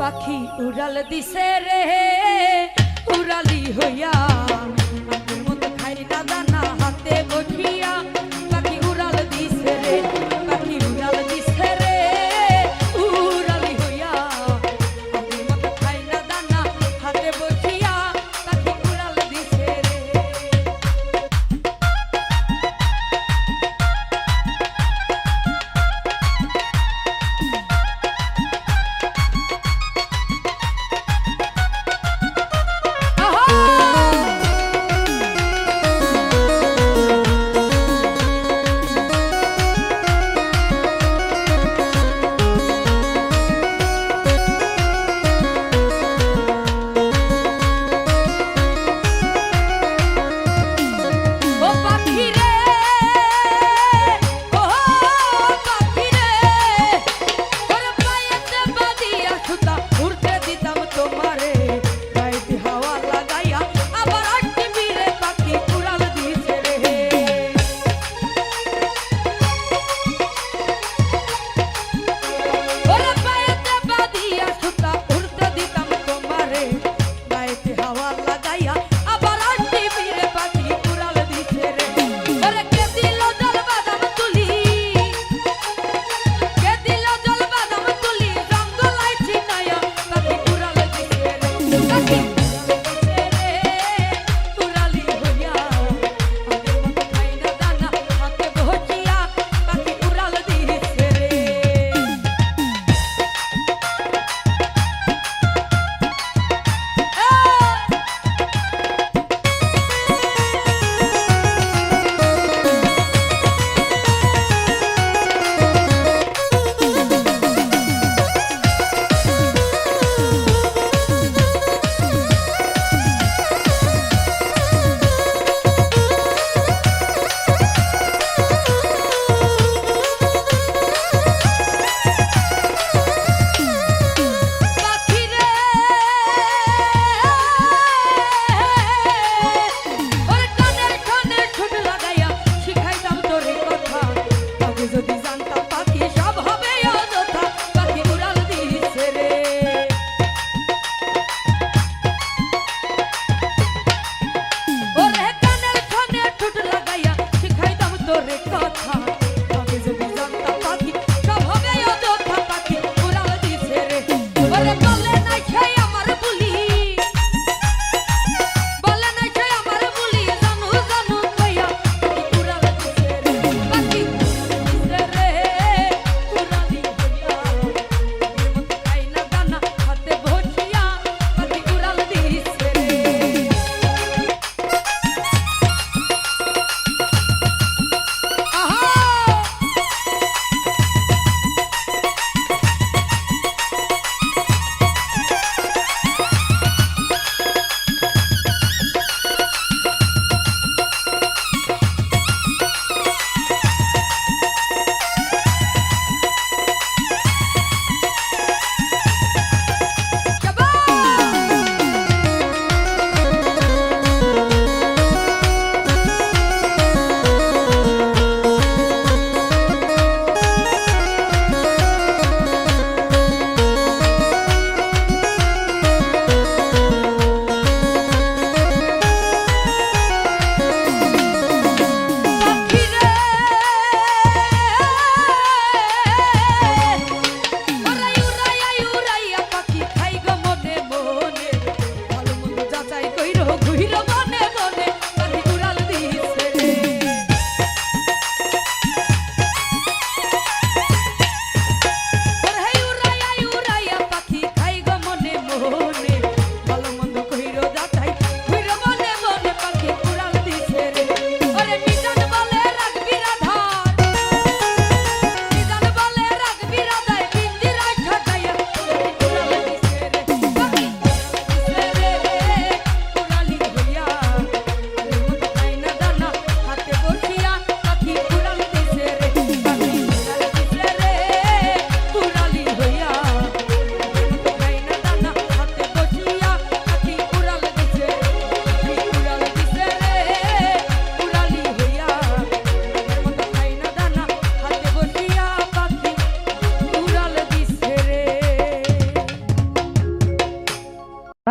পাখি উড়াল দিছে রে উড়ালি হইয়া আগের মতো খাই না দানা হাতে বসিয়া পাখি উড়াল দিছে রে পাখি উড়াল দিছে রে উড়ালি হইয়া আগের মতো খাই না দানা হাতে বসিয়া পাখি উড়াল দিছে রে।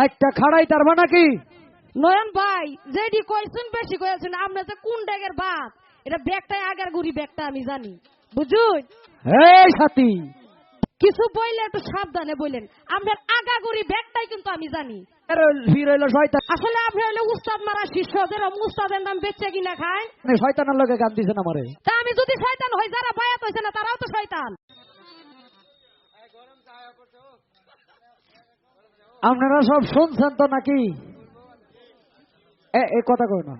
রাইটটা খাড়াই তারবা নাকি? নয়ন ভাই যেটি কইছেন বেশি কইছেন, আমরা যে কোন ডেগের বাদ এটা ব্যাগটাই আগের গুড়ি ব্যাগটা আমি জানি, বুঝুন? এই সাথী কিছু বইলে একটু সাবধানে বললেন, আমরা আগাগুড়ি ব্যাগটাই কিন্তু আমি জানি। ফির হইলো শয়তান। আসলে আপনি হলে উস্তাদ মারা শিষ্য, যারা উস্তাদের নাম বেচে কিনা খায়। শয়তানের লগে গান দিছেন আমারে। তা আমি যদি শয়তান হই, যারা বায়াত হইছে না তারাও তো শয়তান। আপনারা সব শুনছেন তো নাকি? এ কথা কই না,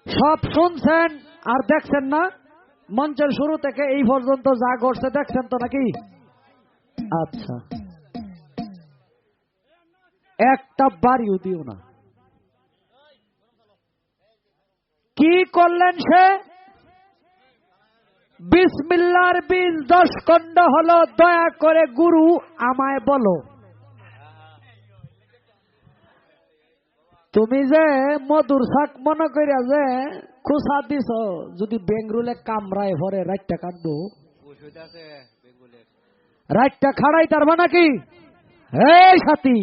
সব শুনছেন আর দেখছেন না? মঞ্চের শুরু থেকে এই পর্যন্ত যা ঘটছে দেখছেন তো নাকি? আচ্ছা, একটা বাড়িও দিও না। কি করলেন সে? বিসমিল্লাহর বীজ 10 খণ্ড হলো, দয়া করে গুরু আমায় বলো। তুমি যে মধুর শাক মনে করিয়া যে খুশা দিছ, যদি বেঙ্গরুলে কামড়ায় ভরে রাতটা কাটবো। রাতটা খাড়াই তারবা নাকি? এই সাথী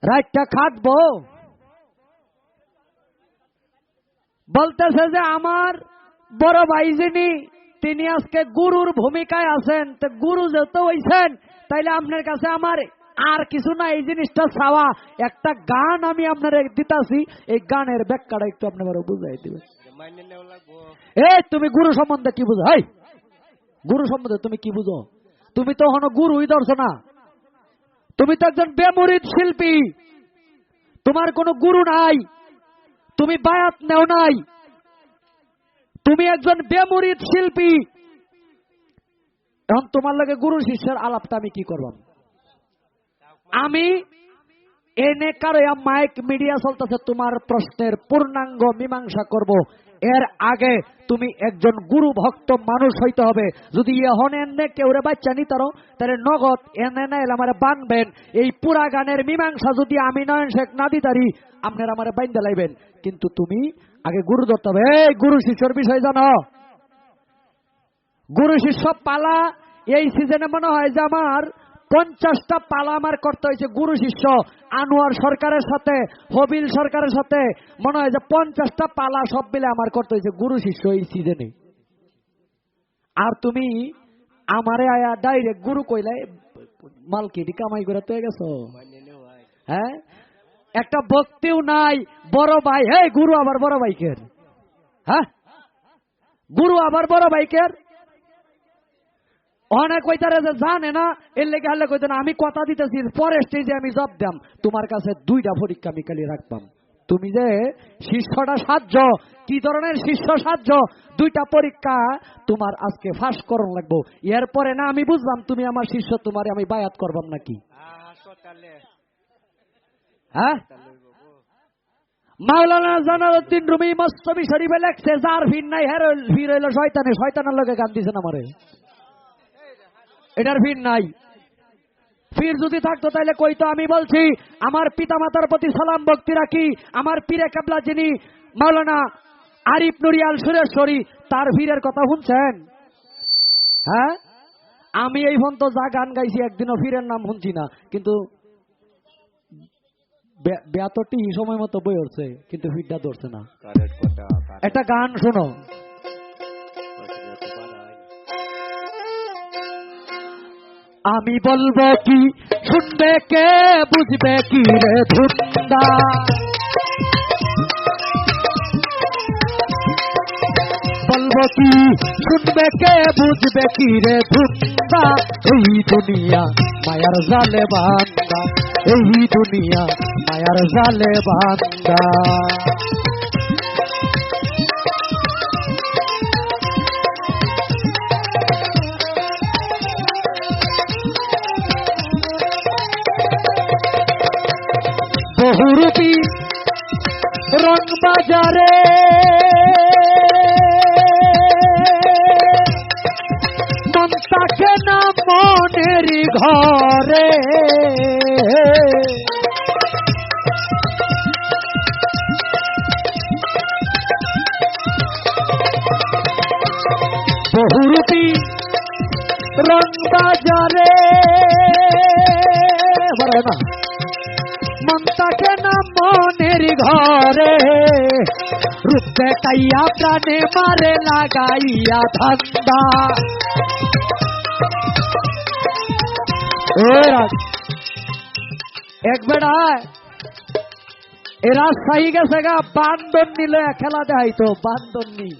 রাতটা খাটবো। বলতেছে যে আমার বড় ভাই যিনি, তিনি আজকে গুরুর ভূমিকায় আছেন। তো গুরু যেহেতু হইছেন, তাইলে আপনার কাছে আমার আর কিছু না, এই জিনিসটা চাওয়া। একটা গান আমি আপনার দিতাছি, এই গানের ব্যাখ্যাটা একটু আপনার বুঝাই দিবেন। এই তুমি গুরু সম্বন্ধে কি বুঝো? এই গুরু সম্বন্ধে তুমি কি বুঝো? তুমি তো হনো গুরুই ধরছো না, তুমি তো একজন বেমুরিদ শিল্পী। তোমার কোনো গুরু নাই, তুমি বায়াত নেও নাই, তুমি একজন বেমুরিদ শিল্পী। এখন তোমার লাগে গুরু শিষ্যের আলাপটা আমি কি করবাম? আমি এনে কারো মাইক মিডিয়া চলতেছে, তোমার প্রশ্নের পূর্ণাঙ্গ মীমাংসা করব। এর আগে তুমি একজন গুরু ভক্ত মানুষ হইতে হবে। যদি এখন এনে কেউ রে বাচ্চা নি তারো, তাহলে নগদ এনে না এলে আমার বানবেন। এই পুরা গানের মীমাংসা যদি আমি নয়ন শেখ না দিতারি, আপনার আমার বাইন্দা লাইবেন। কিন্তু তুমি আগে গুরু ধরতে হবে। এই গুরু শিষ্যর বিষয় জানো? গুরু শিষ্য পালা এই সিজনে মনে হয় যে আমার 50টা পালা আমার করতে হয়েছে। গুরু শিষ্য আনোয়ার সরকারের সাথে, হবিল সরকারের সাথে মনে হয় যে 50টা পালা সব মিলে আমার করতে হয়েছে গুরু শিষ্য এই সিজনে। আর তুমি আমারে আয়া ডাইরেক্ট গুরু কইলে মালকিটি কামাই করে তো গেছো। হ্যাঁ, একটা ভক্তিও নাই। বড় ভাই, হে গুরু আবার বড় ভাইকের? হ্যাঁ, গুরু আবার বড় ভাইকের? অনেক কইতারে যে জানে না, এর লেগে হারলে কইতে না। আমি কথা দিতেছি পরের স্টেজে আমি জব দাম, তোমার কাছে 2টা পরীক্ষা আমি খালি রাখবাম। তুমি যে শিষ্যটা সাহায্য, কি ধরনের শিষ্য সাহায্য, 2টা পরীক্ষা তোমার আজকে ফাঁস করন লাগবো। এরপরে না আমি বুঝলাম তুমি আমার শিষ্য, তোমার আমি বায়াত করবাম নাকি? হ্যাঁ, মাওলানা জালালউদ্দিন রুমি মস্তবি শরীফে লেখছে, যার ভিড় নাই হের ভিড় হইল শয়তানে। শয়তানের লগে গান দিছেন আমারে, এটার ভিড় নাই। ফির যদি থাকতো তাহলে কইতো আমি বলছি আমার পিতা মাতার প্রতি সালাম ভক্তি রাখি। আমার পীরে কেবলা যিনি মাওলানা আরিফ নুরিয়াল সুরেশ্বরী, তার ভিড়ের কথা শুনছেন? হ্যাঁ, আমি এই পর্যন্ত যা গান গাইছি একদিনও ফিরের নাম শুনছি না, কিন্তু বেতটি সময় মতো বই উঠছে, কিন্তু ফিরটা ধরছে না। একটা গান শোনো। আমি বলবো কি শুনবে কে, বুঝবে কি রে ধুন্দা। বলবো কি শুনবে কে, বুঝবে কি রে ধুন্দা। এই দুনিয়া মায়ার জালে বান্দা, এই দুনিয়া মায়ার জালে বান্দা। বহুরূপী রং বাজারে মন থাকে না মনের ঘরে। বহুরূপী রং বাজারে করে না, মন থাকে না মনের ঘরে, রূপ দেখাইয়া প্রাণে মারে লাগাইয়া ধান্দা। এক বেড়ায় এরা সাই গেছে গা বান্দর নিল খেলা দেখাইতো, বান্দর নি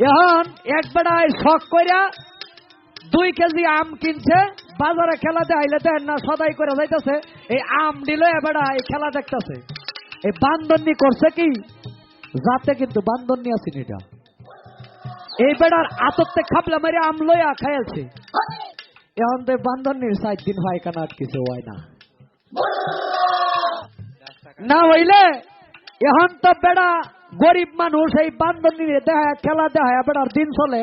এখন এক বেড়ায় শখ কইরা 2 কেজি আম কিনছে, বাজারে খেলা দেখাইলে দেন না সদাই করে যাইতেছে, এই আম দিল এবেড়া এই খেলা দেখতেছে। এই বান্দরনি করছে কি যাতে, কিন্তু বান্দরনি আছে এটা, এই বেড়ার আততে খাপলা মারি আম লইয়া খাইছে। এখন তো বান্দরনির 4 দিন পায়খানা আটকেছে, হয় না, না হইলে এখন তো বেড়া গরিব মানুষ এই বান্দরনির দেখা খেলা দেখায় বেড়ার দিন চলে।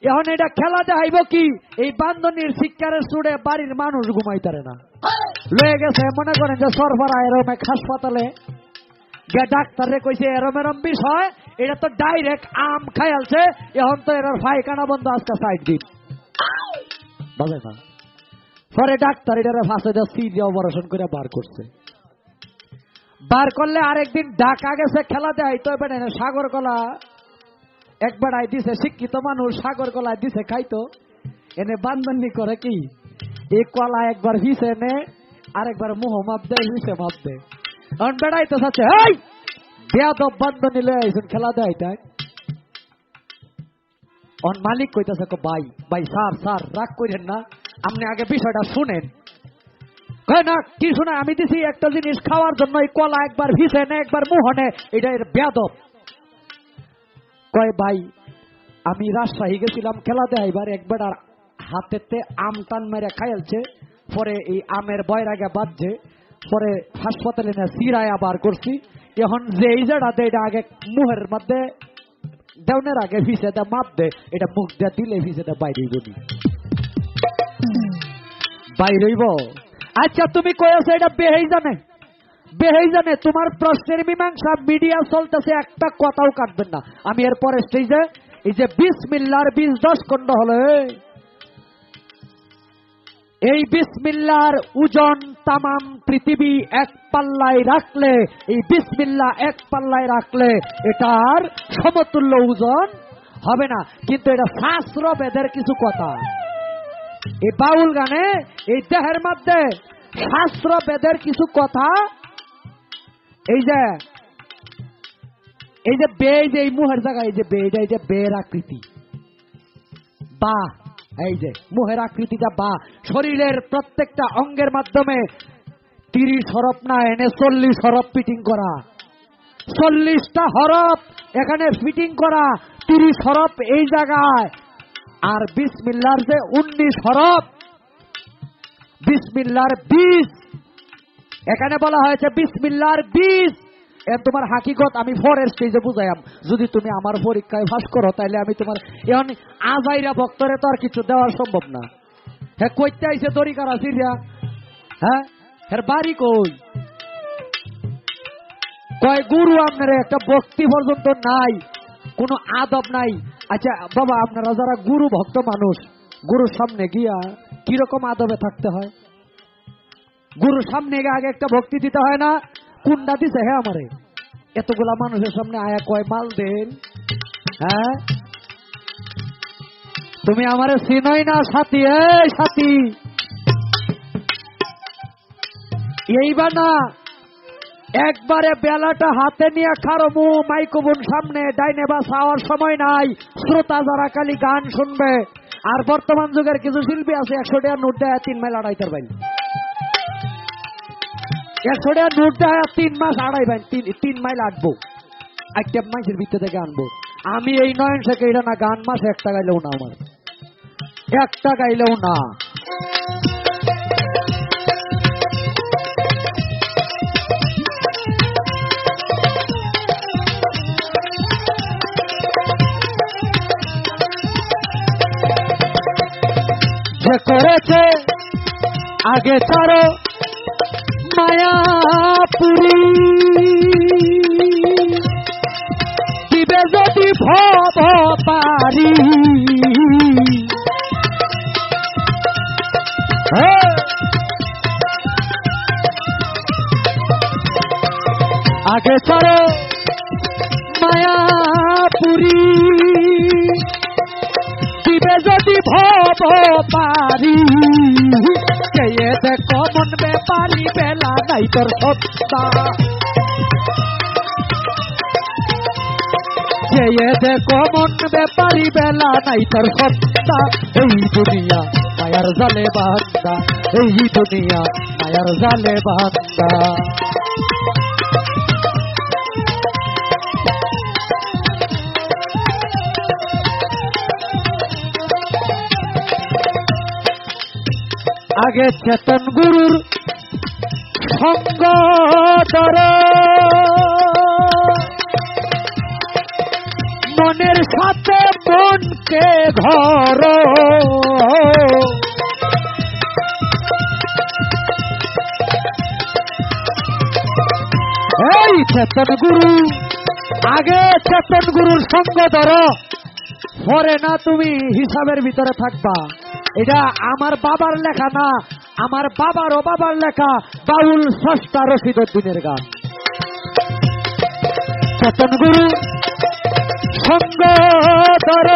এখন এটা খেলা দেখাইব কি, এই বান্দরনির শিক্ষারের চুড়ে বাড়ির মানুষ ঘুমাইতারে না, লয়ে গেছে মনে করেন যে সরফরা এরম এক হাসপাতালে গে ডাক্তারে কইছে এরম এরম বিষয়, এটা তো ডাইরেক্ট আম খাইয়ালছে, এখন তো এর পায়খানা বন্ধ আজকে 4 দিন বুঝে না। পরে ডাক্তার এটারে ফাঁসে দিয়ে সিরিয়া অপারেশন করে বার করছে, বার করলে আরেকদিন ঢাকা গেছে খেলা দেয় তো এবার সাগর কলা একবার আই দিছে, শিক্ষিত মানুষ সাগর কলা দিছে খাইতো, এনে বান্দরনি করে কি এই কলা একবার ভিসে নে আরেকবার মুহ মাপ দেয়, ভিসে মাপ দেয়। এখন বেড়াইতে চাচ্ছে, এই বেয়াদব বান্দরনি লয়ে আইছেন খেলা দেয় তাই। অন মালিক কইতাছে ভাই ভাই স্যার স্যার রাগ করেন না, আপনি আগে বিষয়টা শুনেন। কয় না কি শুনে, আমি দিছি একটা জিনিস খাওয়ার জন্য, এই কলা একবার ভিসে নে একবার মুহনে, এটা এর বেয়াদব। কয় ভাই আমি রাজশাহী গেছিলাম খেলা দেখাইবার, একবার আর হাতেতে আম টান মেরে খাইলছে, পরে এই আমের বয়রাগে বাজছে, পরে হাসপাতালে না সিরায় আবার করছি। এখন যেই জায়গা দে এটা আগে মুহের মধ্যে দেওনের আগে ভিসে দে মাপ দে, এটা মুখ দিয়ে দিলে ভিসে দে বাইরে বলি বাইরেইব। আচ্ছা তুমি কয়েছো এটা বেহেই জানে, বেহেই জানে, তোমার প্রশ্নের মীমাংসা মিডিয়া চলতেছে, একটা কথাও কাটবেন না। আমি এরপরে স্টেজে এই যে বিসমিল্লাহর 20-10 খণ্ড হলো, এই বিসমিল্লাহর ওজন তামাম পৃথিবী এক পাল্লায় রাখলে, এই বিসমিল্লাহ এক পাল্লায় রাখলে এটার সমতুল্য ওজন হবে না। কিন্তু এটা শাস্ত্র বেদের কিছু কথা, এই বাউল গানে এই দেহের মধ্যে শাস্ত্র বেদের কিছু কথা, এই যে বে, যে এই মুহের জায়গায় এই যে বে, এই যে বের আকৃতি বা এই যে মুহের আকৃতিটা বা শরীরের প্রত্যেকটা অঙ্গের মাধ্যমে 30 হরফ না এনে 40 হরফ ফিটিং করা, 40টা হরফ এখানে ফিটিং করা, 30 হরফ এই জায়গায়, আর বিসমিল্লাহর যে 19 হরফ, বিসমিল্লাহর 20 এখানে বলা হয়েছে, বিসমিল্লাহর 20। তোমার হাকিকত আমি ফরের স্টেজে বুঝাইম, যদি তুমি আমার পরীক্ষায় পাস করো তাহলে আমি তোমার এখন আজাইরা ভক্তরে তো আর কিছু দেওয়া সম্ভব না। হ্যাঁ কইতে আইছে দরিকার আসিরা, হ্যাঁ এর বাড়ি কই, কয় গুরু আপনার একটা ভক্তি পর্যন্ত নাই, কোনো আদব নাই। আচ্ছা বাবা আপনারা যারা গুরু ভক্ত মানুষ, গুরুর সামনে গিয়া কিরকম আদবে থাকতে হয়? গুরুর সামনে গিয়ে আগে একটা ভক্তি দিতে হয় না? কুন্ডা দিছে হ্যাঁ আমারে, এতগুলা মানুষের সামনে আয়া কয় মাল দেন, হ্যাঁ তুমি আমারে চিনোই না সাথী, এই সাথী এইবার না একবারে বেলাটা হাতে নিয়ে খারমু মাইক্রোফোন সামনে, ডাইনে বা চাওয়ার সময় নাই, শ্রোতা যারা খালি গান শুনবে। আর বর্তমান যুগের কিছু শিল্পী আছে 100 টাকা নোট দেয় 3 মাইল আড়াইটার বাইল, 100 টাকা নোট দেয় 3 মাস আড়াই বাইল, 3 মাইল আটবো, একটা মাসের ভিতরে থেকে আনবো। আমি এই নয়ন থেকে এটা না গান মাসে একটা গাইলেও না, আমার একটা গাইলেও না। যে করেছে আগে তারো মায়াপুরী, দিবে যদি ভব পারি, আগে ছাড়ো মায়াপুরী দিবে যদি ভব পারি কে দেখো মন ব্যাপারি বেলা নাই তোর সত্তা কে দেখো মন ব্যাপারি বেলা নাই তোর সত্তা এই দুনিয়া মায়ার জালে বান্দা এই দুনিয়া মায়ার জালে বান্দা আগে চেতন গুরুর সঙ্গ ধর মনের সাথে মনকে ঘর এই চেতন গুরু আগে চেতন গুরুর সঙ্গ ধর পরে না তুমি হিসাবের ভিতরে থাকবা এটা আমার বাবার লেখা না আমার বাবার ও বাবার লেখা বাউল স্রষ্টা রশিদউদ্দিনের গান চেতন গুরু সঙ্গ ধর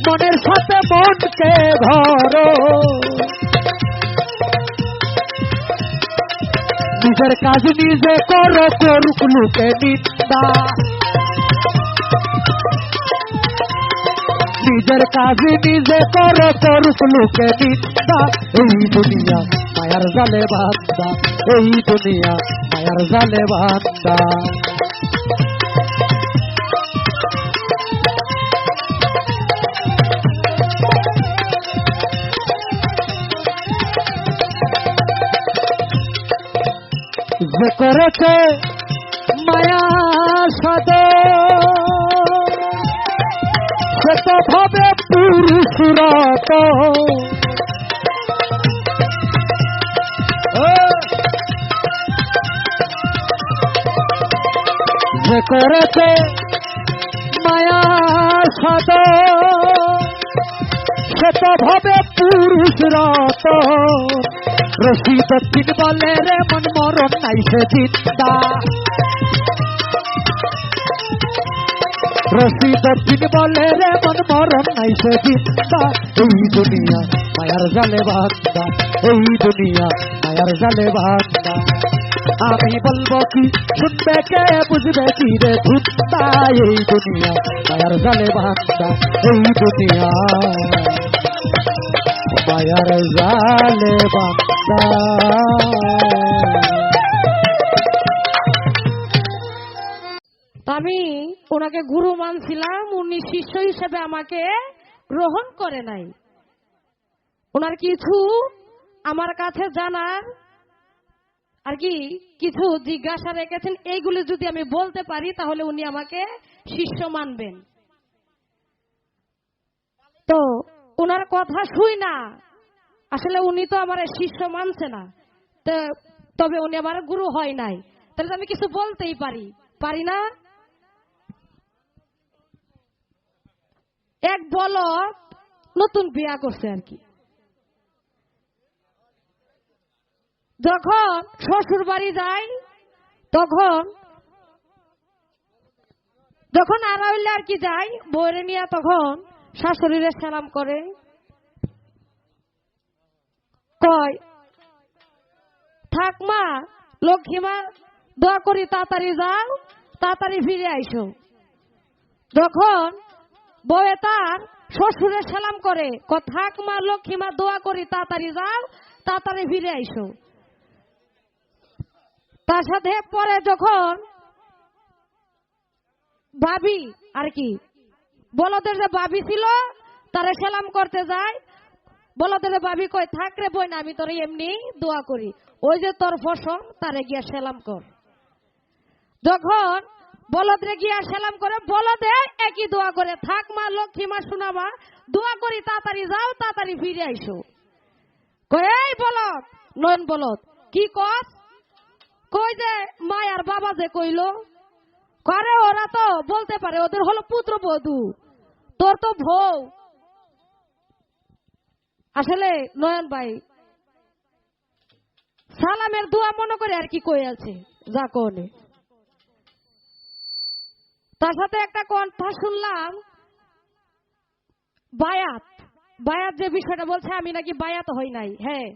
মনের সাথে মনকে ধর নিজের কাজ নিজে করো করুক লোকে নিন্দা নিজের কাজ নিজে করো করুক লোকে নিন্দা এই দুনিয়া মায়ার জালে বান্দা এই দুনিয়া মায়ার জালে বান্দা যে করেছে মায়া সাদ সে তো ভাবে পুরুষ রত যে করেছে মায়া সাদ সে তো ভাবে পুরুষ রত রশিদউদ্দিন বলে রে মন মরণ নাই সে জিন্দা রশিদউদ্দিন বলে রে মন মরণ নাই সে জিন্দা এই দুনিয়া মায়ার জালে বান্দা এই দুনিয়া মায়ার জালে বান্দা আমি বলবো কি শুনবে কে বুঝবে কি রে ধুন্দা এই দুনিয়া মায়ার জালে বান্দা এই দুনিয়া মায়ার জালে বান্দা আমি ওনাকে গুরু মানছিলাম উনি শিষ্য হিসেবে আমাকে গ্রহণ করে নাই ওনার কিছু আমার কাছে জানার আর কি কিছু জিজ্ঞাসা রেখেছেন এইগুলি যদি আমি বলতে পারি তাহলে উনি আমাকে শিষ্য মানবেন তো ওনার কথা শুই না আসলে উনি তো আমার শিষ্য মানছে না তবে উনি আমার গুরু হয় নাই তাহলে আমি কিছু বলতেই পারি না এক বলদ নতুন বিয়া করছে আর কি যখন শ্বশুর বাড়ি যায় যখন আড়াইলে আর কি যায় বউরে নিয়ে তখন শাশুড়িরে সালাম করে কয় থাক মা লক্ষ্মী মা দোয়া করি তাড়াতাড়ি যাও তাড়াতাড়ি ফিরে আইসো যখন বউয়ে তার শ্বশুরে সালাম করে থাক মা লক্ষ্মী মা দোয়া করি তাড়াতাড়ি যাও তাড়াতাড়ি ফিরে আইসো তার সাথে পরে যখন ভাবি আর কি বলদের যে ভাবি ছিল তারে সালাম করতে যায় বলদের ভাবি কই থাক রে বই না আমি তোর এমনি দোয়া করি ওই যে তোর ফসল তারে গিয়া সালাম কর যখন বলদরে গিয়া সালাম করে বলদে একই দোয়া করে থাক মা লক্ষ্মী মা সোনা মা দোয়া করি তাড়াতাড়ি যাও তাড়াতাড়ি ফিরে আইসো কই এই বলদ নয়ন বলদ কি কস কই যে মা আর বাবা যে কইলো করে ওরা তো বলতে পারে ওদের হলো পুত্রবধূ তোর তো বউ আসলে নয়ন ভাই সালামের দোয়া মনে করে আর কি কই আছে যা কোনে তার সাথে একটা কথা শুনলাম, বায়াত বায়াত যে বিষয়টা বলছে আমি নাকি বায়াত হই নাই। হ্যাঁ,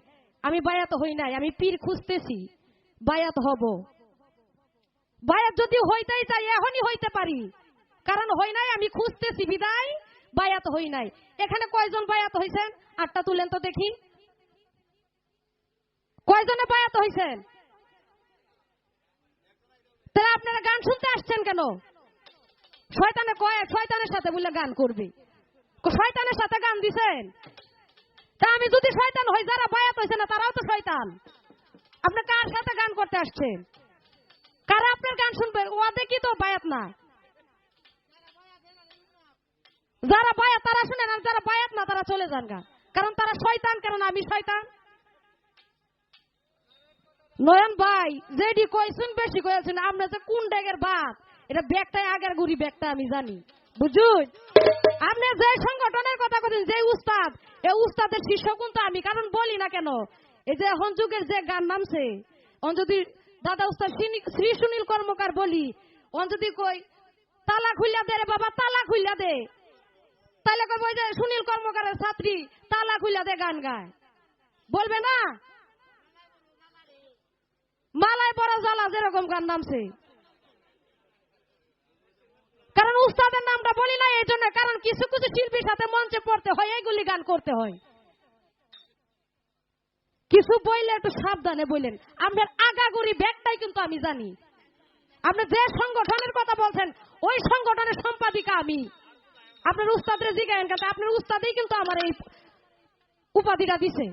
আমি বায়াত হই নাই, আমি পীর খুঁজতেছি, বায়াত হব। বায়াত যদি হইতেই চাই এখনই হইতে পারি, কারণ হই নাই, আমি খুঁজতেছি বিদায় বায়াত হই নাই। এখানে কয়জন বায়াত হইছেন? 8টা তুলেন তো দেখি, কয়জনে বায়াত হইছেন? তাহলে আপনারা গান শুনতে আসছেন কেন? শয়তানে কয় শয়তানের সাথে বলে গান করবে, শয়তানের সাথে গান দিছেন। তা আমি যদি শয়তান হই, যারা বায়াত হইছে না তারাও তো শয়তান। আপনি কার সাথে গান করতে আসছেন? কারা আপনার গান শুনবে? ওয়াদে কি তো বায়াত না? যারা বায়াত তারা শুনেন, আর যারা বায়াত না তারা চলে যান গা, কারণ তারা শয়তান। কারণ আমি শয়তান। নয়ন ভাই যেটি কইছেন বেশি কইছেন। আপনি যে কোন ডেগের বাপ, এটা ব্যাগটাই আগের গুড়ি ব্যাগটা আমি জানি, বুঝুন। আপনি যে সংগঠনের কথা বলেন, যে উস্তাদ, এই উস্তাদের শিষ্য কিন্তু আমি। কারণ বলি না কেন, এই যে এখন যুগের যে গান নামছে, অন যদি দাদা উস্তাদ শ্রী সুনীল কর্মকার বলি, অন যদি কই তালা খুইলা দে রে বাবা, তালা খুইলা দে, তাহলে কই ওই যে সুনীল কর্মকারের ছাত্রী তালা খুইলা দে গান গায়, বলবে না? মালায় বড় জ্বালা যেরকম গান নামছে, কারণ উস্তাদের নামটা বলি না এই জন্য, কারণ কিছু কিছু শিল্পীর সাথে মঞ্চে পড়তে হয়, এইগুলি গান করতে হয়। কিছু বইলে একটু সাবধানে বললেন। আপনার আগাগুড়ি ব্যাগটাই কিন্তু আমি জানি। আপনি যে সংগঠনের কথা বলছেন ওই সংগঠনের সম্পাদিকা আমি। আপনার উস্তাদের জিজ্ঞাসা করতে, আপনার উস্তাদেই কিন্তু আমার এই উপাধিটা দিছে।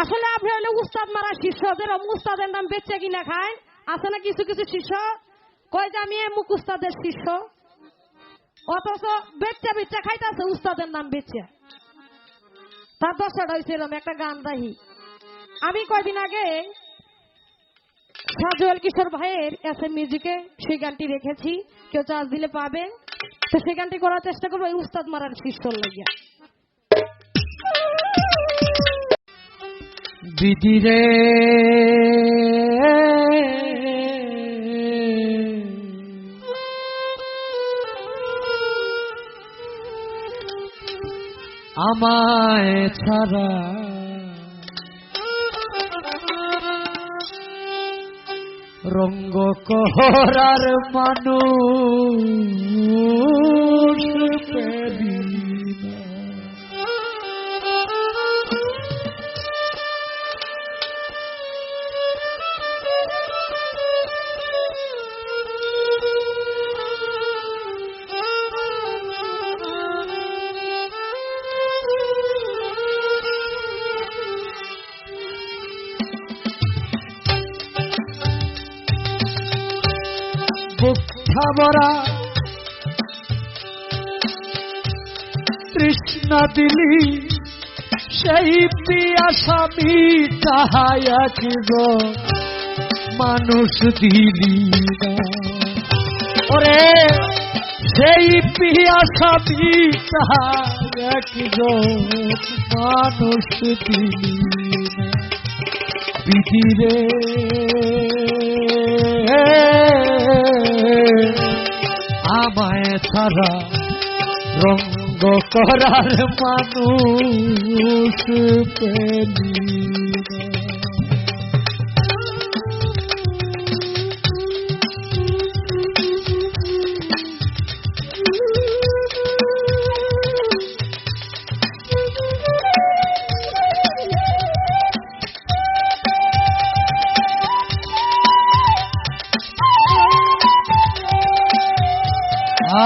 আসলে আপনি হলে উস্তাদ মারা শিষ্য, যেরকম উস্তাদের নাম বেচে কিনা খায়। আছে না কিছু কিছু শিষ্য কয় যে আমি মুখ উস্তাদের শিষ্য, অথচ বেচা বেচা খাইতেছে উস্তাদের নাম বেচে। তার দশাটা হয়েছে এরকম একটা গান রাহি। আমি কয়দিন আগে সাজুয়াল কিশোর ভাইয়ের SM মিউজিকে সেই গানটি রেখেছি, কেউ চার্জ দিলে পাবে। তো সেই গানটি করার চেষ্টা করবো এই উস্তাদ মারার শিষ্য লাগিয়া। দিদি রে আমায় ছাড়া রঙ্গ করার মানুষ পেলি না। বুকটা ভরা তৃষ্ণা দিলি, সেই পিয়াসা মিটাইয়া কি গো মানুষ দিলি না। ওরে সেই পিয়াসা মিটাইয়া কি গো মানুষ দিলি না। দিদি রে আমায় ছাড়া রঙ্গ করার মানুষ পেলি না।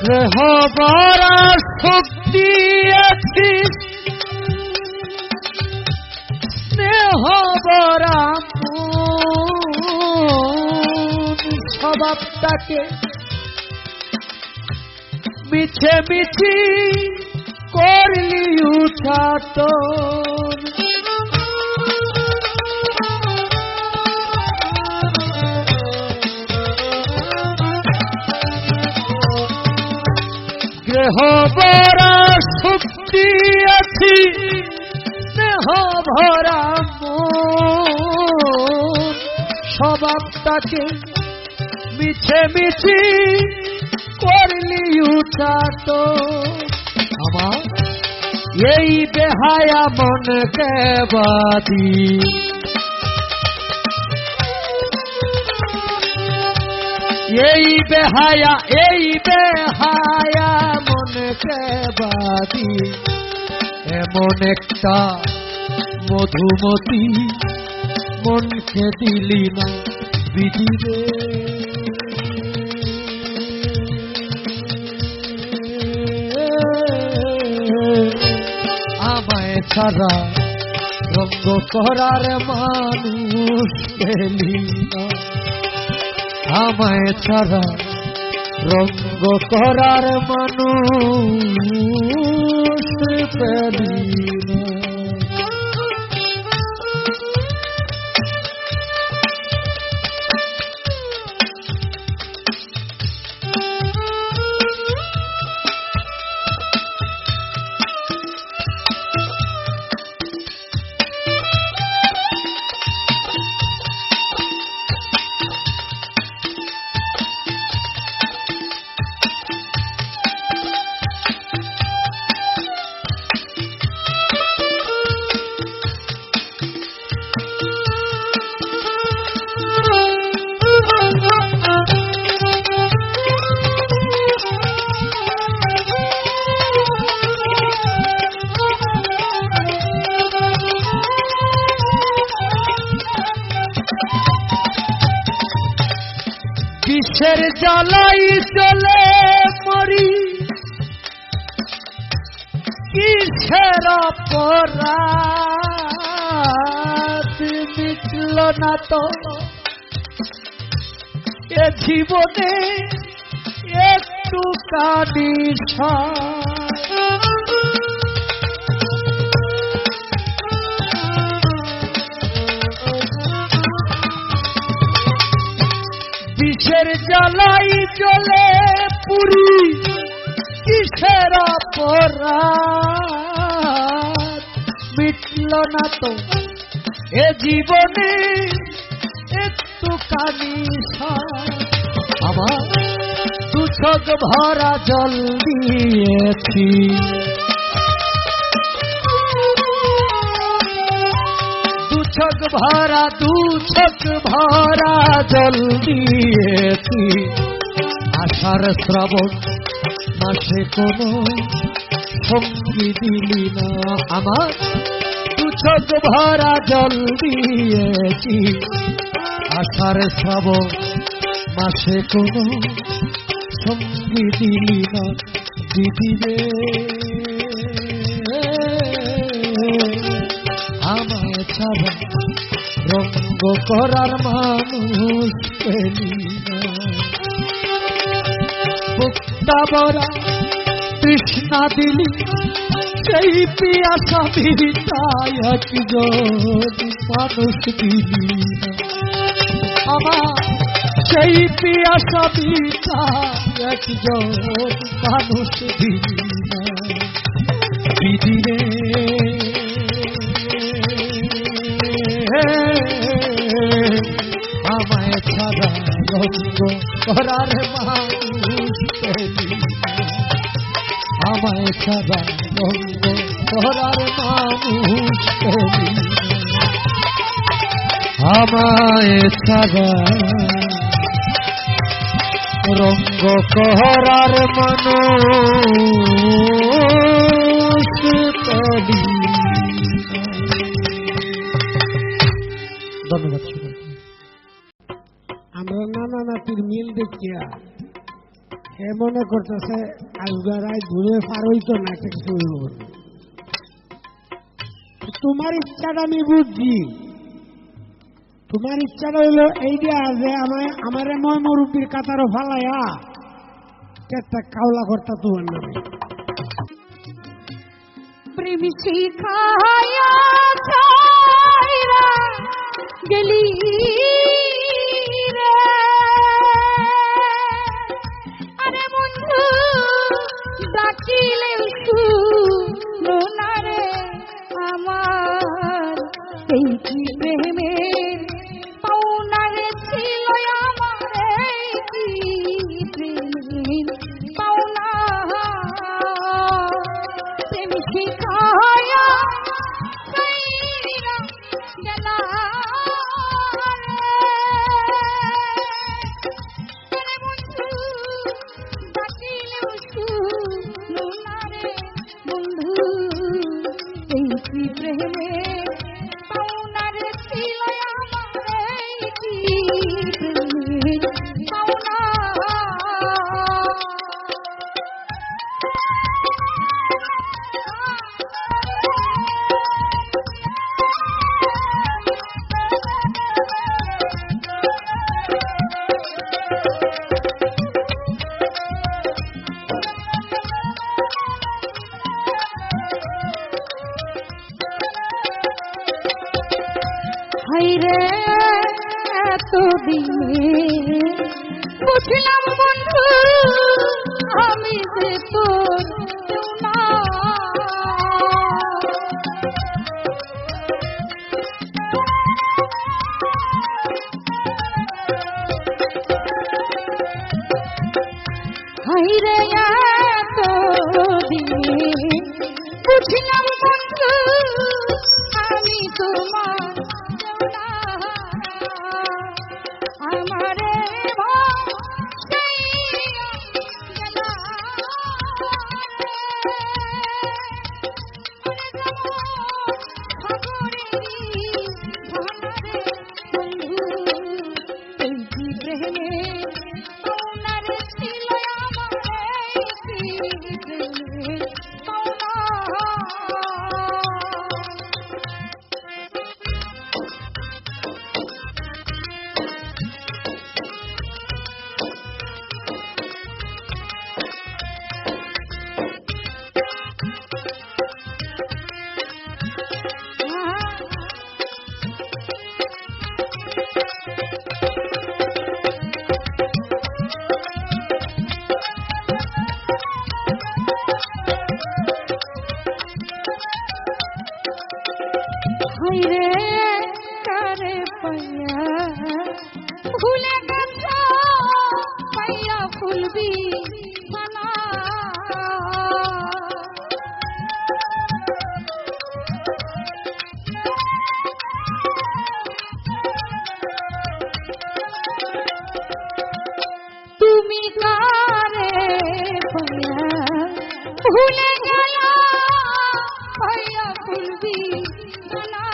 দেহ ভরা সুখ দিয়েছিস, স্নেহ ভরা স্বভাবটাকে মিছে মিছি করলি উঠাতন। দেহ ভরা সুখ দিয়েছি, স্নেহ ভরা স্বভাবটাকে মিছে মিছি করলি উঠাতো। আমার এই বেহায়া মনকে বাদি, এই বেহায়া মনকে বাদি, এমন একটা মধুমতি মনকে দিলি না বিধিরে। আমায় ছাড়া রঙ্গ করার মানুষ পেলি না, আমায় ছাড়া রঙ্গ করার মানুষ পেলি না। বিষের জ্বালাই চলে মরি, কিসের অপরাধ মিটল না তো এ জীবনে একটু কানিশা। বিষের জ্বালাই চলে পুরি, কিসের অপরাধ মিটল না তো এ জীবনে একটু কানিশা। আমার দু চোখ ভরা জল দিয়েছি, দু চোখ ভরা জল দিয়েছি। আষাঢ় শ্রাবণ মাসে কোনো সঙ্গী দিলি না, আমার দু চোখ ভরা জল দিয়েছি। আষাঢ় শ্রাবণ মাসে কোনো সঙ্গী দিলি না দিদিরে। আমায় ছাড়া রঙ্গ করার মানুষ পেলি না। বুকটা ভরা তৃষ্ণা দিলি, সেই পিয়াসা মিটায় একজন মানুষ দিলি না। আমার সেই পিয়াসা মিটায় একজন মানুষ দিলি না দিদিরে। আমায় ছাড়া রঙ্গ করার মানুষ পেলি না, আমায় ছাড়া রঙ্গ করার মানুষ পেলি না, আমায় ছাড়া রঙ্গ করার মানুষ পেলি না। ধন্যবাদ। আমরা নানা নাতির মিল দেখিয়া সে মনে করতেছে আজগারায় ঘুরে পার হইতো না, একটা কিছু হইব বলে। তোমার ইচ্ছাটা আমি বুঝছি, তোমার ইচ্ছাটা হইলো এইটা যে আমার ময় মুরব্বীর কাতারও ফালাইয়া একটা কাওলা কর্তা তোমার নামে। প্রেম শিখায়া ছাইরা গেলি রে, আরে বন্ধু ডাকিলে শুনো না রে আমার, এই কি প্রেমের পাওনা রে ছিল আমার, এই কি প্রেমের পাওনা। প্রেম শিখায়া ছাইরা গেলা রে, আরে বন্ধু ডাকিলেও শুনো না রে বন্ধু, এই কি প্রেমের পাওনা রে ছিল আমার, এই কি প্রেমের পাওনা। হাইরে এতদিনে বুঝলাম বন্ধু আমি যে তোর কেউ না। হাইরে এতদিনে বুঝলাম বন্ধু আমি তোমার কেউ না। আমারে ভাসাইয়া গেলা রে, সাগরেরই ভানারে বন্ধু, এই কি প্রেমের পাওনা রে ছিল আমার, এই কি প্রেমের পাওনা। হাইরে কারে পাইয়া ভুলে গেছ পাইয়া ফুলবি মানা, তুমি কারে পাইয়া ভুলে গেলা পাইয়া ফুলবি মানা,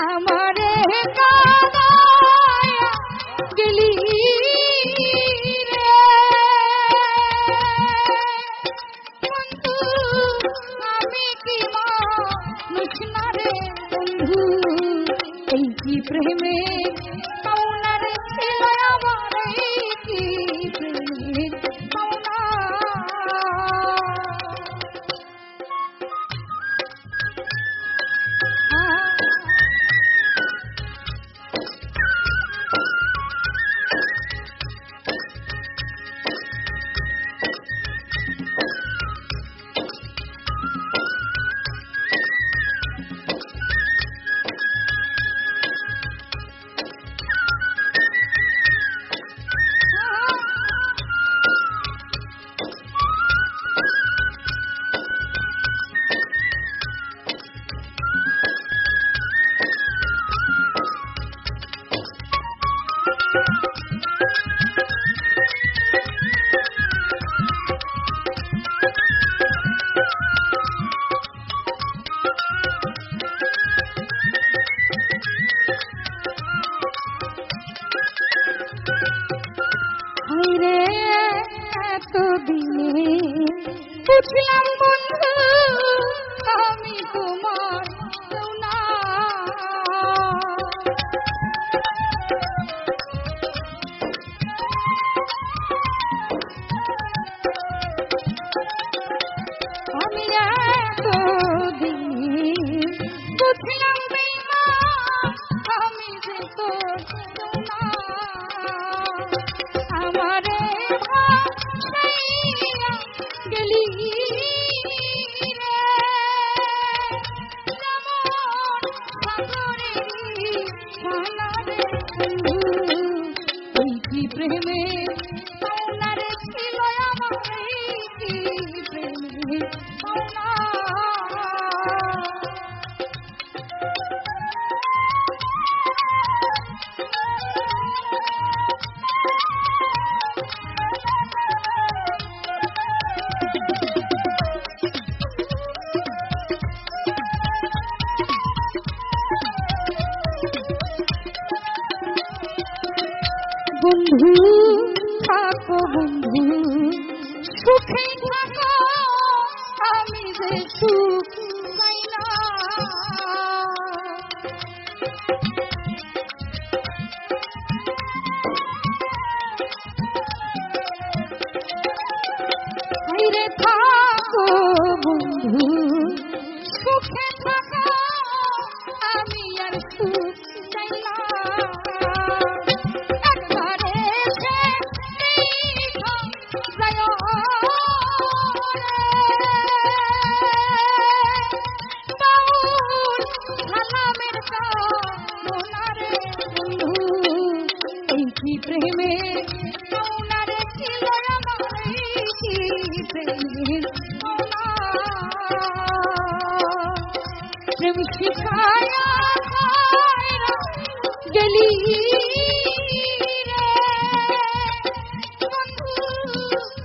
আমারে কাদায়া গেলি রে বন্ধু, আমি কি মানুষ না রে বন্ধু, এই কি প্রেমের পাওনা রে ছিল আমার, এই কি প্রেমের পাওনা। এতদিনে বুঝলাম বন্ধু আমি তোমার কেউ না। আমি এতদিনে বুঝলাম বেঈমান আমি যে তোর কেউ না। আমারে ভাসাইয়া গেলি রে যেমন সাগরের খানারে বন্ধু। এই কি প্রেমে পাওনারে ছিল আমার, এই কি প্রেমে পাওনা। বন্ধু থাকো বন্ধু সুখে থাকো আমি যে সুখ চাই না। রে থাকো বন্ধু সুখে থাকো আমি আর সুখ চাই না। প্রেমে পাওনারে ছিল আমার, কি প্রেমের পাওনা। প্রেম শিখায়া গেলি রে বন্ধু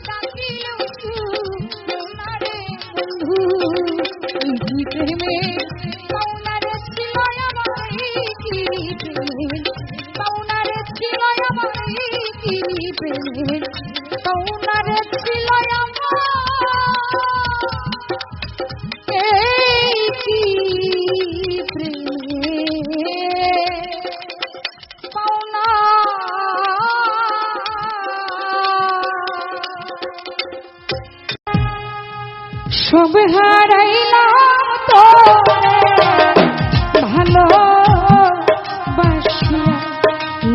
ডাকিলেও শুনো রে বন্ধু। এই প্রেমে পাওনারে ছিল আমার, কি প্রেমের পাওনারে ছিল আমার, কি প্রেমের পাওনারে ছিল আমার, এই কি প্রেমের পাওনা। সব হারাইলাম তোরে ভালো বাসিয়া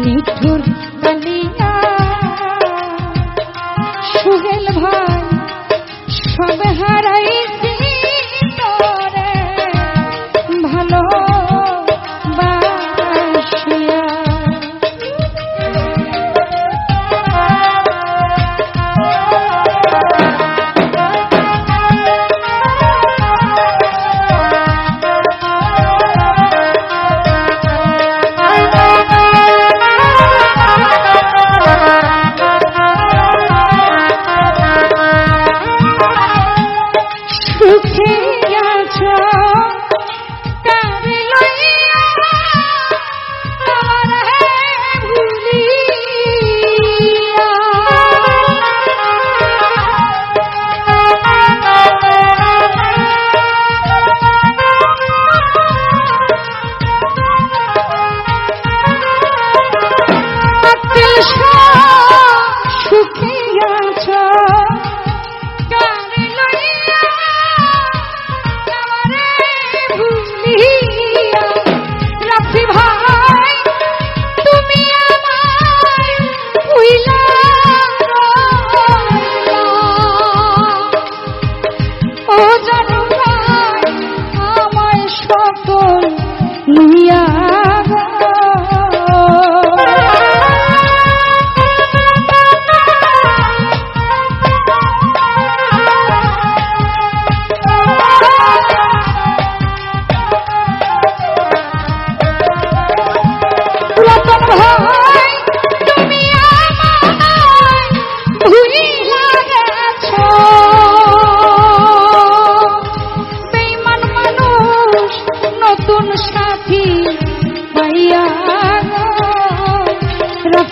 নিঠুর কালিয়া। সুহেল ভাই সব হারাইছি তোরে ভালো বাসিয়া।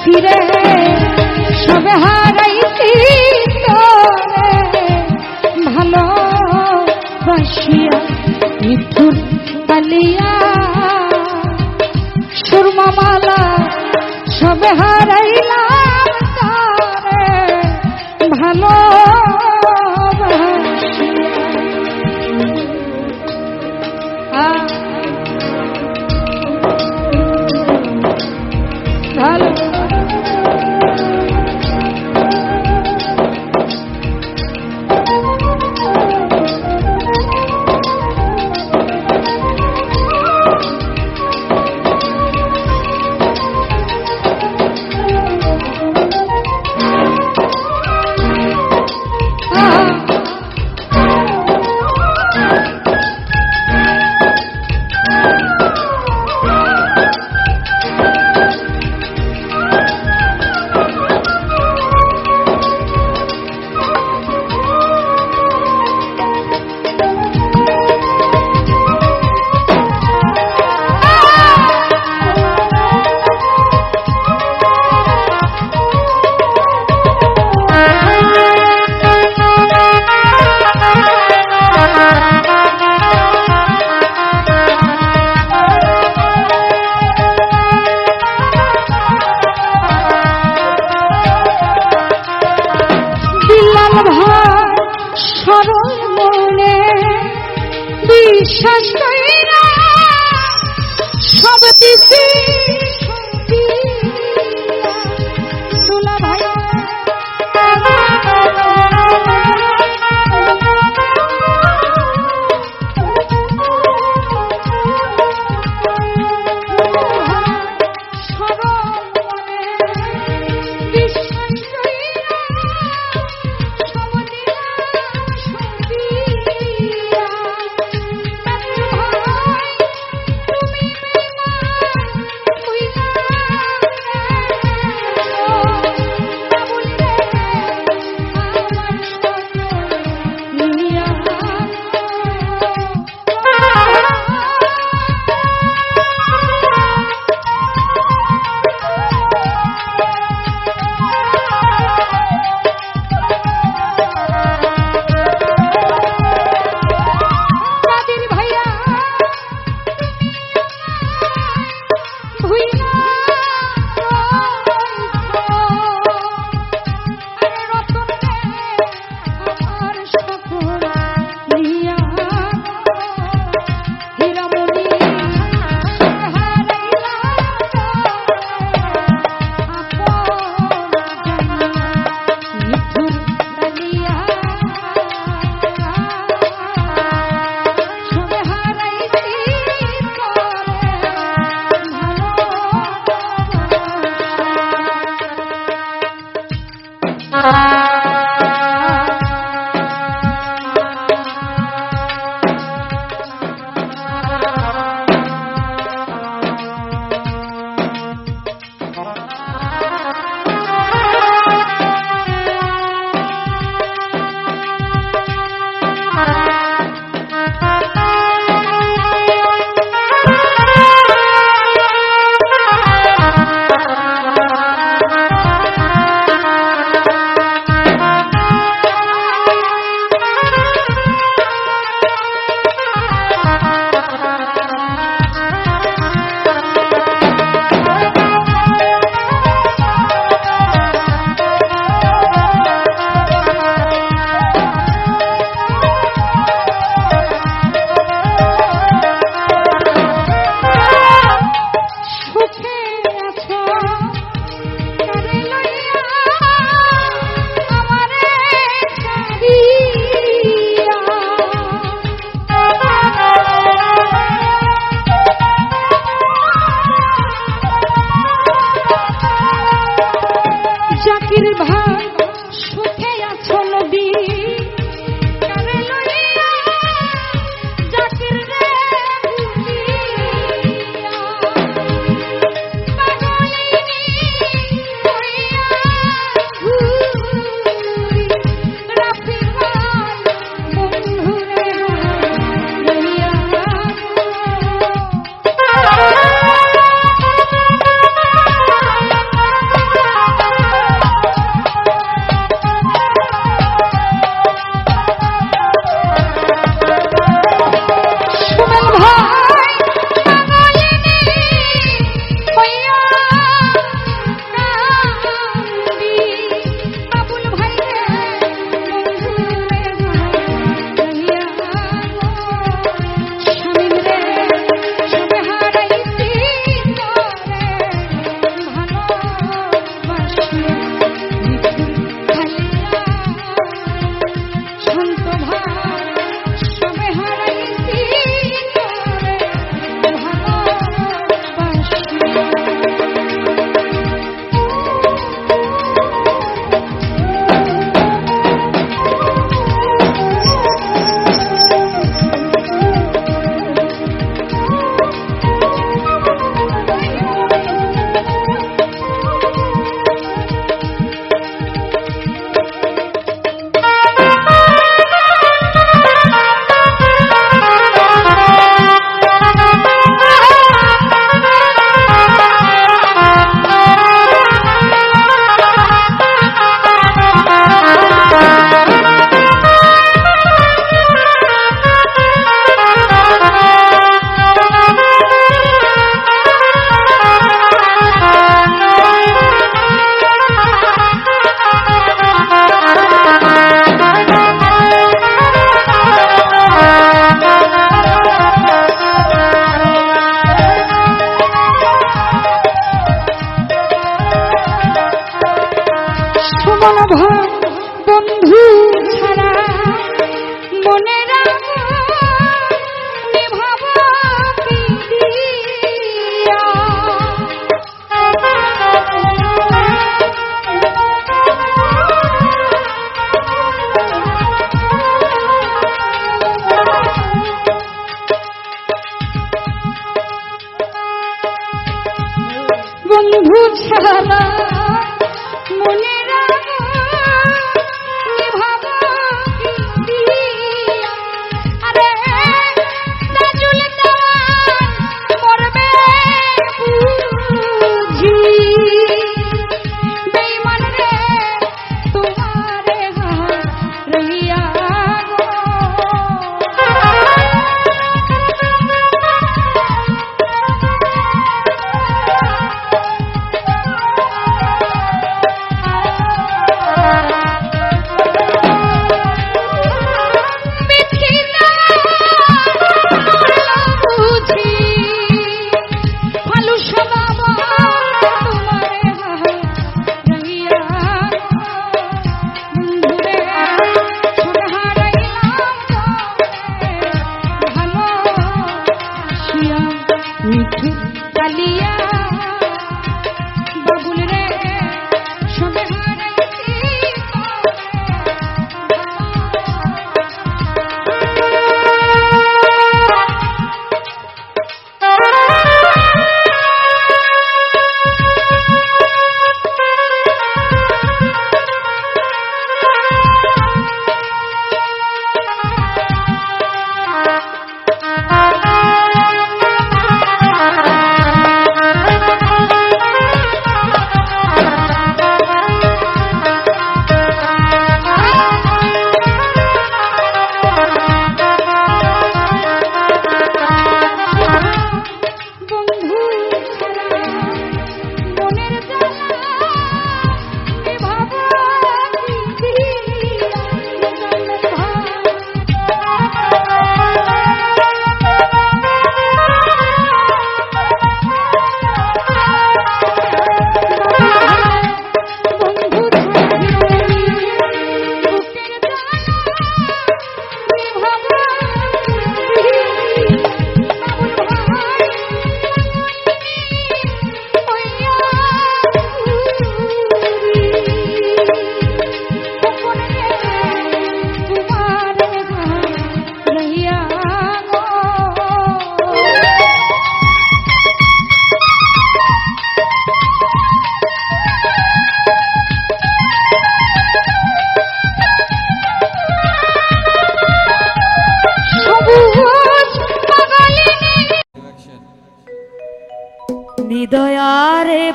ফিরে সবে হারাইছি ভালোবাসিয়া মিঠুর কালিয়া সুরমা মালা সবে হারাইলাম তারে ভালোবাসিয়া। ভালো সরল মনে বিশ্বাস কইরা সব দিছি দুলা ভাই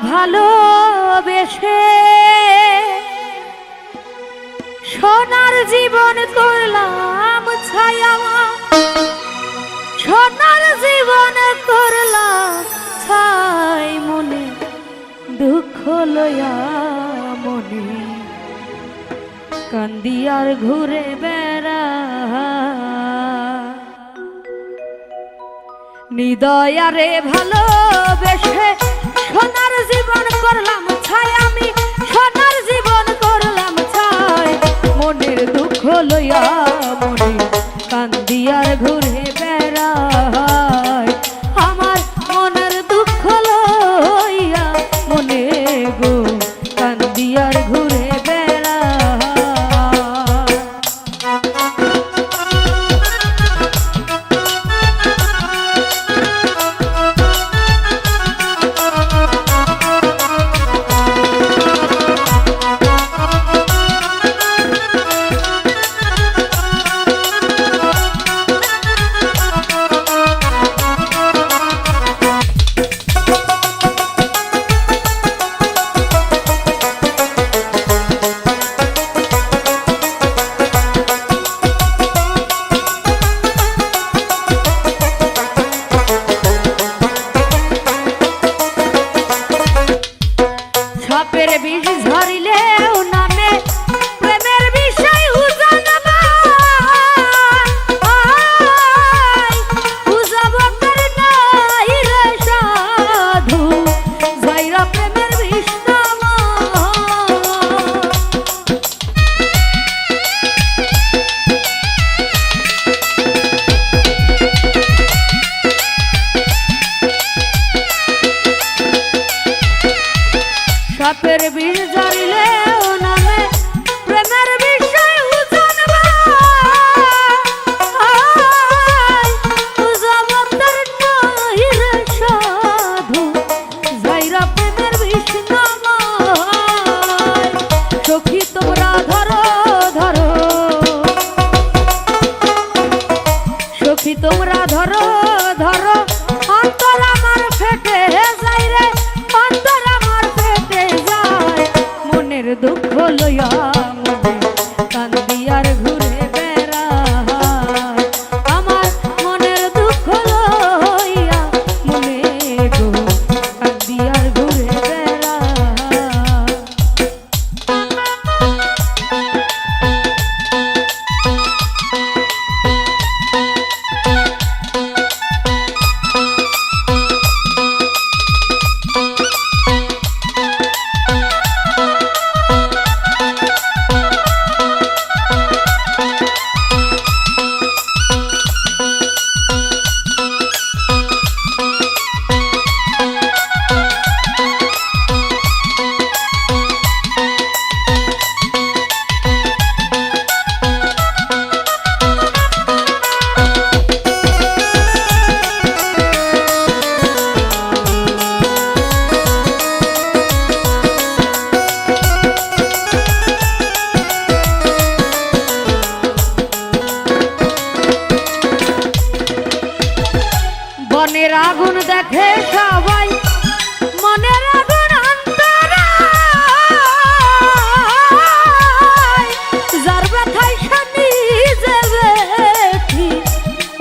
ভালোবেসে সোনার জীবন করলাম ছায়া, সোনার জীবন করলাম ছাই, মনে দুঃখ লয়া মনে কান্দি আর ঘুরে বেড়া, নিদয়ারে ভালোবেসে সোনার জীবন করলাম ছাই, আমি সোনার জীবন করলাম ছাই, মনের দুঃখ লইয়া মনে কান্দি আর ঘুরে বেড়াই, আমার মনের দুঃখ লইয়া মনে গো কান্দি আর ঘুরে বেড়াই। সাপের বিষ ঝরিলেও নামে প্রেমের বিষয় উজাবতার নাই রে সাধু, যাইরা প্রেমের বিষ নামা। সাপের বিষ ঝরিলেও নামে প্রেমের বিষয় উজাবতার নাই রে সাধু, যাইরা প্রেমের বিষ নামায়। সখী তোমরা ধরো ধরো, সখী তোমরা ধরো ধরো, অন্তর আমার ফেটে যাই রে, অন্তর আমার ফেটে যায়, মনের দুঃখ লইয়া মনে কান্দি আর ঘুরে বেড়াই, আমার মনের দুঃখ লইয়া মনে গো কান্দি আর ঘুরে বেড়াই। মনের আগুন দেখে সবাই, মনের আগুন অন্তরায়, যার ব্যথায় সে নিজে ব্যথি,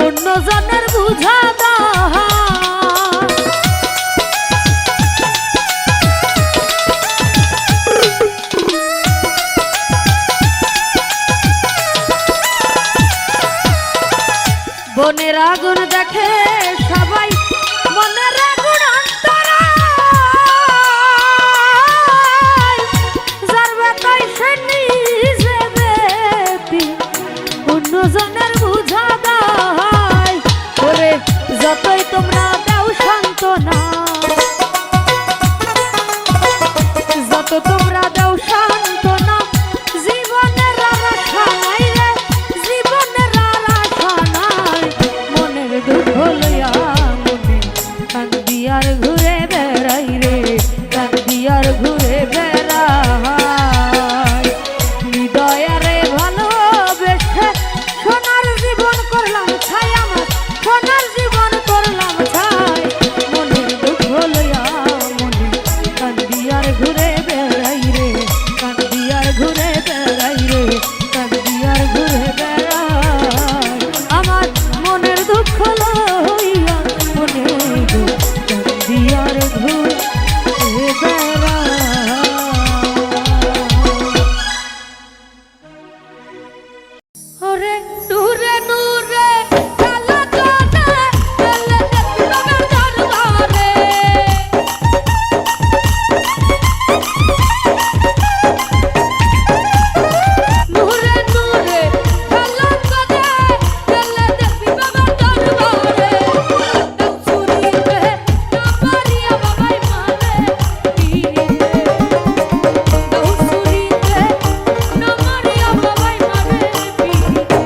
অন্য জনের বুঝা দায়। বনের আগুন দেখে সবাই, মনের আগুন অন্তরায়, যার ব্যথায় সে নিজে ব্যথি, অন্য জনের বুঝা দায়। ওরে যতই তোমরা দাও সান্ত্বনা, যত তোমরা দাও সান্ত্বনা, জীবনের আর আশা নাই রে, জীবনের আর আশা নাই, মনের ওরে নূরে নূরে কালা জানে গেলে দেখবি বাবার দরবারে নূরে নূরে কালা জানে গেলে দেখবি বাবার দরবারে দাও চুরিতে না পারিয়া বাবাই মানে পীরিতে দাও চুরিতে না মারিয়া বাবাই মানে পীরিতে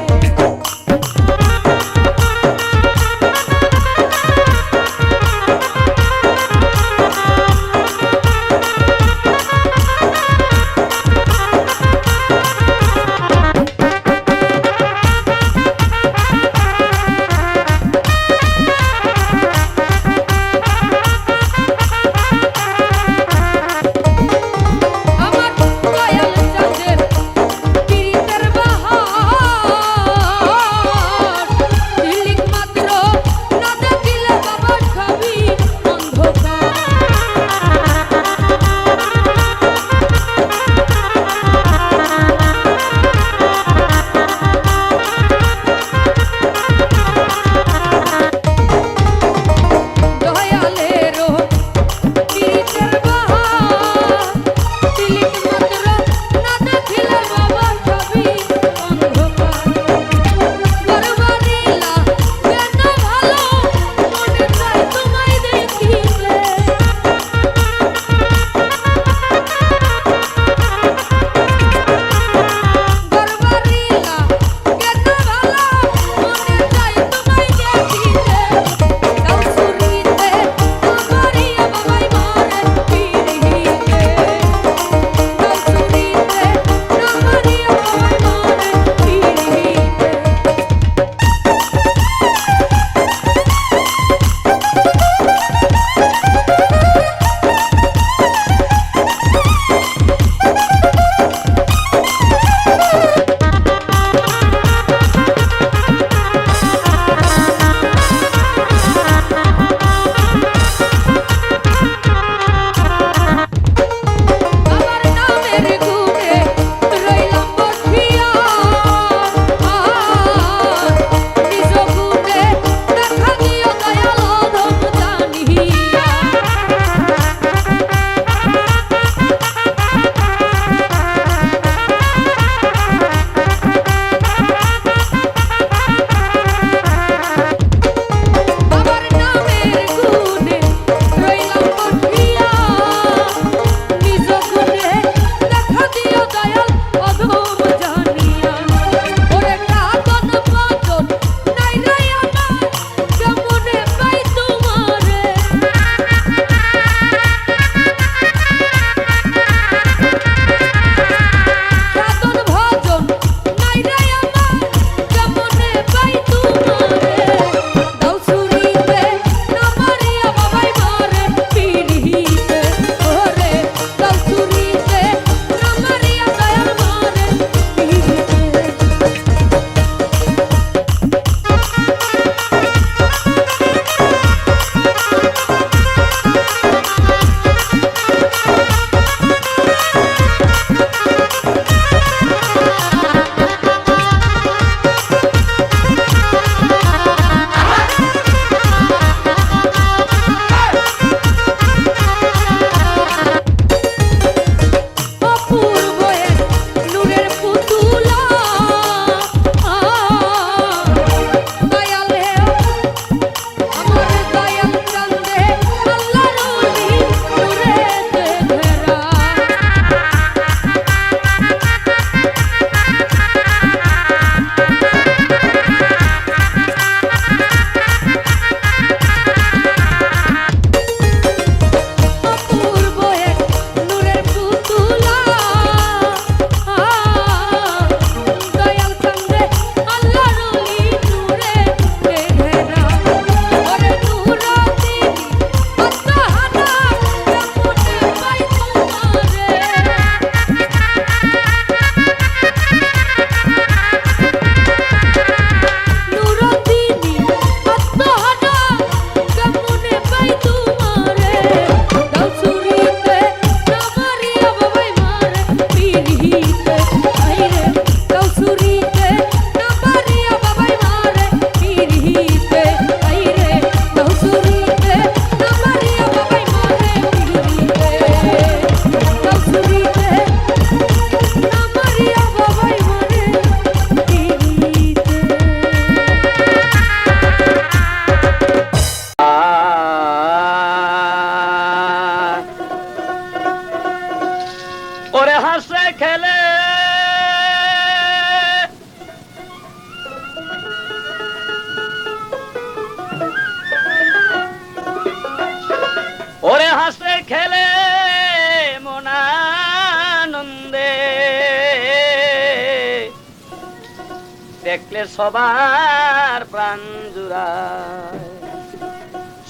দেখলে সবার প্রাণ জুড়ায়।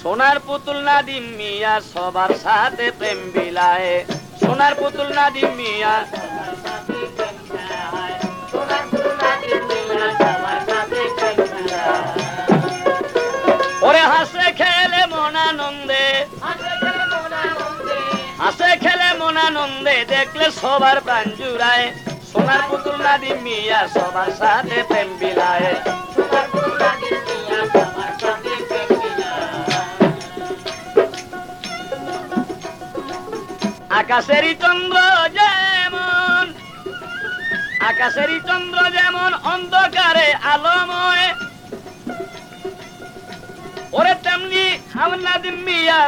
সোনার পুতুল নাদিম মিয়া সবার সাথে প্রেম বিলায়, সোনার পুতুল নাদিম মিয়া ওরে হাসে খেলে মন আনন্দে, হাসে খেলে মন আনন্দে দেখলে সবার প্রাণ জুড়ায়। সোনার পুতুল নাদিম মিয়া সবার সাথে প্রেম বিলায়। আকাশেরই চন্দ্র যেমন, আকাশেরই চন্দ্র যেমন অন্ধকারে আলোময়, ওরে তেমনি আমার নাদিম মিয়া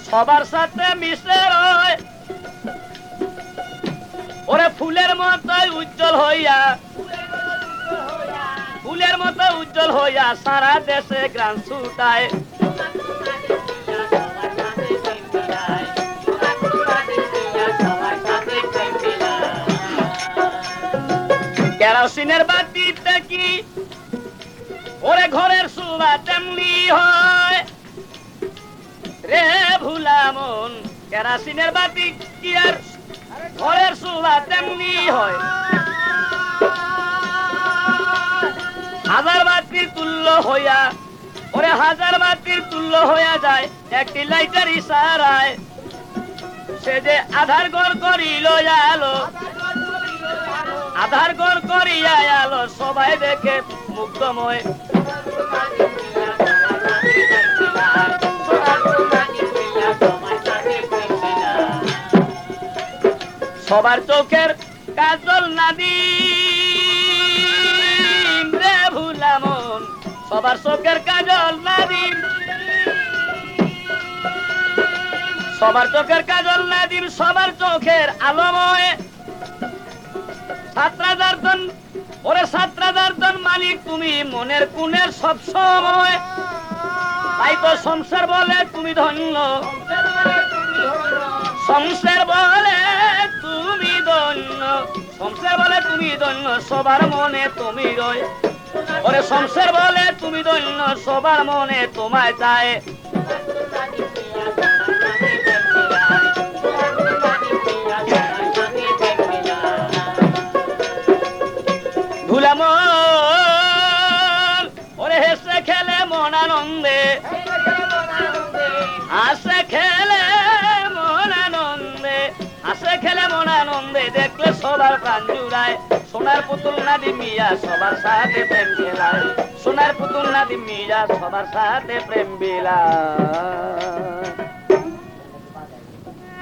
সবার সাথে মিশে রয়। ওরে ফুলের মতো উজ্জ্বল হইয়া, ফুলের মতো উজ্জ্বল হইয়া সারা দেশে গ্রাম ছুটায়। কেরোসিনের বাতিতে কি ওরে ঘরের সুবা তেমনি হয় রে ভুলা মন, কেরোসিনের বাতি কি আর ঘরের সুবা তেমনি হয়। হাজার বাতির তুল্য হইয়া, ওরে হাজার বাতির তুল্য হইয়া যায় একটি লাইটের ইশারায়। সে যে আধার ঘর করিল আলো, আধার ঘর করিয়া আলো সবাই দেখে মুগ্ধময়। সবার চোখের কাজল নাদিম রে ভুলা মন, সবার চোখের কাজল নাদিম, সবার চোখের কাজল নাদিম সবার চোখের আলোময়। ছাত্রাদার্জন ওরে ছাত্রাদার্জন মালিক তুমি মনের কুনের সব সময়। তাই তো সংসার বলে তুমি ধন্য, সংসার বলে তুমি ধন্য, সংসার বলে তুমি ধন্য সবার মনে তুমি রয়। ওরে সংসার বলে তুমি ধন্য সবার মনে তোমায় চায়। ভুলাম ওরে হেসে খেলে মন আনন্দে, হাসে খেলে মন আনন্দে, হাসে খেলে মন আনন্দে দেখলে সবার প্রাণ জুড়ায়। সোনার পুতুল নাদিম মিয়া সবার সাথে প্রেম বিলায়, সোনার পুতুল নাদিম মিয়া সবার সাথে প্রেম বিলায়।